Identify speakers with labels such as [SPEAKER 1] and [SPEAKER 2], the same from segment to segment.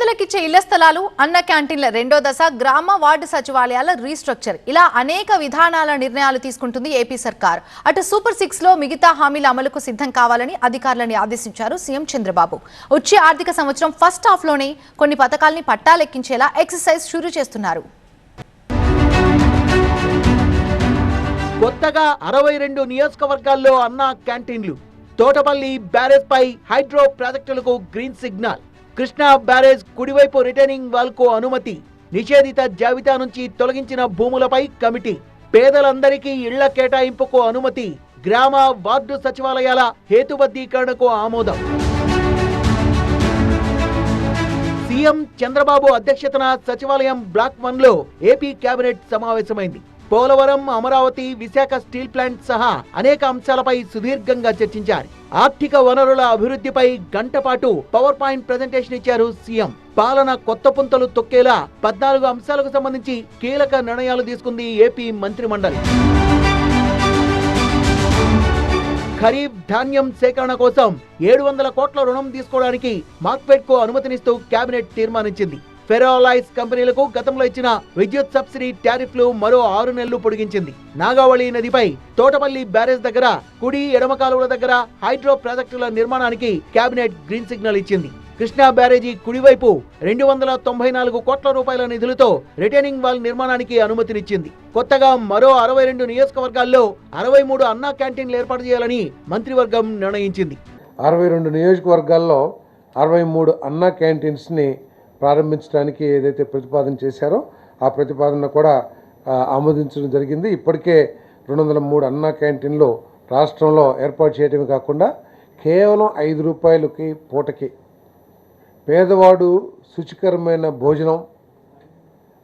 [SPEAKER 1] పేదలకిచ్చే ఇళ్ల స్థలాలు, అన్న క్యాంటీన్ల రెండో దశ, గ్రామ వార్డు సచివాలయాల రీస్ట్రక్చర్ ఇలా అనేక విధానాల నిర్ణయాలు తీసుకుంటుంది ఏపీ సర్కార్. అటు సూపర్ 6 లో మిగతా హామీల అమలుకు సిద్ధం కావాలని అధికారులను ఆదేశించారు సీఎం చంద్రబాబు. వచ్చే ఆర్థిక సంవత్సరం ఫస్ట్ హాఫ్ లోనే కొన్ని పథకాల్ని పట్టాలెక్కించేలా ఎక్సర్సైజ్ షురూ చేస్తున్నారు.
[SPEAKER 2] కొత్తగా 62 నియోజకవర్గాల్లో అన్న క్యాంటీన్లు, తోటపల్లి బ్యారేజ్ పై హైడ్రో ప్రాజెక్టులకు గ్రీన్ సిగ్నల్, కృష్ణా బ్యారేజ్ కుడివైపు రిటైనింగ్ వాల్ కు అనుమతి, నిషేధిత జాబితా నుంచి తొలగించిన భూములపై కమిటీ, పేదలందరికీ ఇళ్ల కేటాయింపుకు అనుమతి, గ్రామ వార్డు సచివాలయాల హేతుబద్ధీకరణకు ఆమోదం. సీఎం చంద్రబాబు అధ్యక్షతన సచివాలయం బ్లాక్ 1 లో ఏపీ కేబినెట్ సమావేశమైంది. పోలవరం, అమరావతి, విశాఖ స్టీల్ ప్లాంట్ సహా అనేక అంశాలపై సుదీర్ఘంగా చర్చించారు. ఆర్థిక వనరుల అభివృద్ధిపై గంట పాటు పవర్ పాయింట్ ప్రెజెంటేషన్ ఇచ్చారు సీఎం. పాలన కొత్త పుంతలు తొక్కేలా 14 అంశాలకు సంబంధించి కీలక నిర్ణయాలు తీసుకుంది ఏపీ మంత్రిమండలి. ఖరీఫ్ ధాన్యం సేకరణ కోసం 700 కోట్ల రుణం తీసుకోవడానికి మార్క్ఫెడ్ కు అనుమతినిస్తూ కేబినెట్ తీర్మానించింది. ఫెరోలైజ్ కంపెనీలకు గతంలో ఇచ్చిన విద్యుత్ సబ్సిడీ టారిఫ్లు మరో 6 నెలలు పొడిగించింది. నాగావళి నదిపై తోటపల్లి బ్యారేజ్ దగ్గర, కుడి ఎడమ కాలువల దగ్గర హైడ్రో ప్రాజెక్టుల నిర్మాణానికి కేబినెట్ గ్రీన్ సిగ్నల్ ఇచ్చింది. కృష్ణా బ్యారేజీ కుడివైపు 294 కోట్ల రూపాయల నిధులతో రిటైనింగ్ వాల్ నిర్మాణానికి అనుమతినిచ్చింది. కొత్తగా మరో 62 నియోజకవర్గాల్లో 63 అన్నా క్యాంటీన్లు ఏర్పాటు చేయాలని మంత్రివర్గం నిర్ణయించింది.
[SPEAKER 3] 62 నియోజకవర్గాల్లో 63 అన్నా క్యాంటీన్స్ ని ప్రారంభించడానికి ఏదైతే ప్రతిపాదన చేశారో ఆ ప్రతిపాదన కూడా ఆమోదించడం జరిగింది. ఇప్పటికే 203 అన్నా క్యాంటీన్లు రాష్ట్రంలో ఏర్పాటు చేయడమే కాకుండా కేవలం 5 రూపాయలకి పూటకి పేదవాడు శుచికరమైన భోజనం,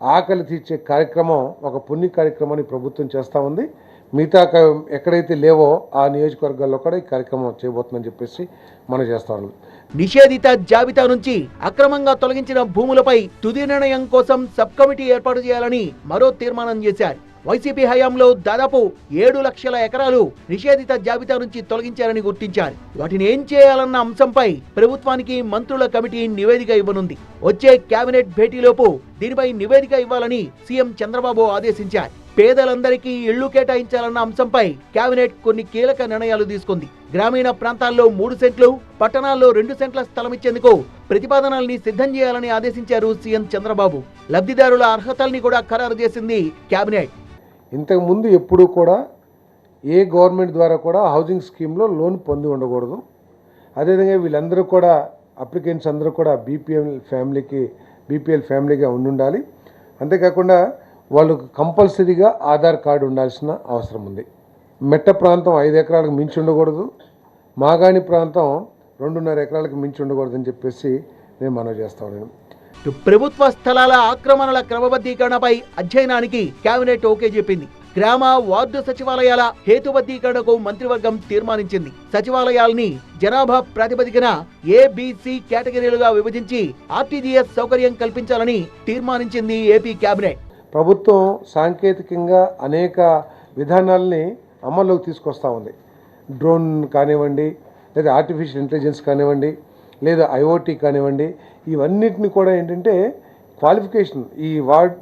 [SPEAKER 3] ఆకలి తీర్చే కార్యక్రమం, ఒక పుణ్య కార్యక్రమాన్ని ప్రభుత్వం చేస్తూ ఉంది. మిగతా ఎక్కడైతే లేవో ఆ నియోజకవర్గాల్లో కూడా ఈ కార్యక్రమం చేయబోతుందని చెప్పేసి మనం చేస్తా ఉన్నాం.
[SPEAKER 2] నిషేధిత జాబితా నుంచి అక్రమంగా తొలగించిన భూములపై తుది నిర్ణయం కోసం సబ్ కమిటీ ఏర్పాటు చేయాలని మరో తీర్మానం చేశారు. వైసీపీ హయాంలో దాదాపు 7 లక్షల ఎకరాలు నిషేధిత జాబితా నుంచి తొలగించారని గుర్తించారు. వాటిని ఏం చేయాలన్న అంశంపై ప్రభుత్వానికి మంత్రుల కమిటీ నివేదిక ఇవ్వనుంది. వచ్చే కేబినెట్ భేటీలోపు దీనిపై నివేదిక ఇవ్వాలని సీఎం చంద్రబాబు ఆదేశించారు. పేదలందరికీ ఇళ్లు కేటాయించాలన్న అంశంపై కేబినెట్ కొన్ని కీలక నిర్ణయాలు తీసుకుంది. గ్రామీణ ప్రాంతాల్లో 3 సెంట్లు, పట్టణాల్లో 2 సెంట్ల స్థలం ఇచ్చేందుకు ప్రతిపాదనల్ని సిద్ధం చేయాలని ఆదేశించారు సీఎం చంద్రబాబు. లబ్ధిదారుల అర్హతల్ని కూడా ఖరారు చేసింది కేబినెట్.
[SPEAKER 3] ఇంతకు ముందు ఎప్పుడూ కూడా ఏ గవర్నమెంట్ ద్వారా కూడా హౌసింగ్ స్కీమ్లో లోన్ పొంది ఉండకూడదు. అదేవిధంగా వీళ్ళందరూ కూడా అప్లికెంట్స్ అందరూ కూడా బీపీఎల్ ఫ్యామిలీగా ఉండాలి. అంతేకాకుండా వాళ్ళకు కంపల్సరీగా ఆధార్ కార్డు ఉండాల్సిన అవసరం ఉంది. మెట్ట ప్రాంతం 5 ఎకరాలకు మించి ఉండకూడదు, మాగాణి ప్రాంతం 2.5 ఎకరాలకు మించి ఉండకూడదని చెప్పేసి నేను మనవి చేస్తా ఉన్నాను.
[SPEAKER 2] ప్రభుత్వ స్థలాల ఆక్రమణల క్రమబద్ధీకరణపై అధ్యయనానికి కేబినెట్ ఓకే చెప్పింది. గ్రామ వార్డు సచివాలయాల హేతుబద్ధీకరణకు మంత్రివర్గం తీర్మానించింది. సచివాలయాల్ని జనాభా ప్రాతిపదికన ఏబిసి కేటగిరీలుగా విభజించి ఆర్టీజీఎస్ సౌకర్యం కల్పించాలని తీర్మానించింది ఏపీ కేబినెట్.
[SPEAKER 3] ప్రభుత్వం సాంకేతికంగా అనేక విధానాలని అమల్లోకి తీసుకొస్తూ ఉంది. డ్రోన్ కానివ్వండి, లేదా ఆర్టిఫిషియల్ ఇంటెలిజెన్స్ కానివ్వండి, లేదా ఐఓటీ కానివ్వండి, ఇవన్నిటిని కూడా ఏంటంటే క్వాలిఫికేషన్, ఈ వార్డ్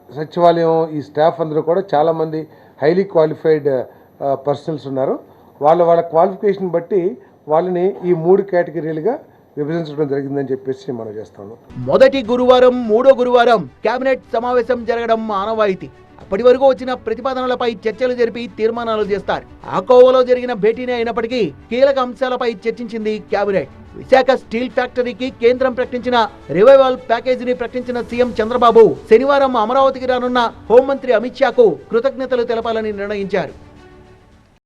[SPEAKER 3] సచివాలయం ఈ స్టాఫ్ అందరూ కూడా చాలామంది హైలీ క్వాలిఫైడ్ పర్సనల్స్ ఉన్నారు. వాళ్ళ క్వాలిఫికేషన్ బట్టి వాళ్ళని ఈ 3 కేటగిరీలుగా విభజించడం జరిగిందని చెప్పేసి మనం చేస్తాము.
[SPEAKER 2] మొదటి గురువారం, మూడో గురువారం కేబినెట్ సమావేశం జరగడం ఆనవాయితీ. అప్పటి వరకు వచ్చిన ప్రతిపాదనలపై చర్చలు జరిపి తీర్మానాలు చేస్తారు. ఆ కోవలో జరిగిన భేటీనే అయినప్పటికీ కీలక అంశాలపై చర్చించింది కేబినెట్. విశాఖ స్టీల్ ఫ్యాక్టరీకి కేంద్రం ప్రకటించిన రివైవల్ ప్యాకేజీని ప్రకటించిన సీఎం చంద్రబాబు శనివారం అమరావతికి రానున్న హోంమంత్రి అమిత్ షాకు కృతజ్ఞతలు తెలపాలని నిర్ణయించారు.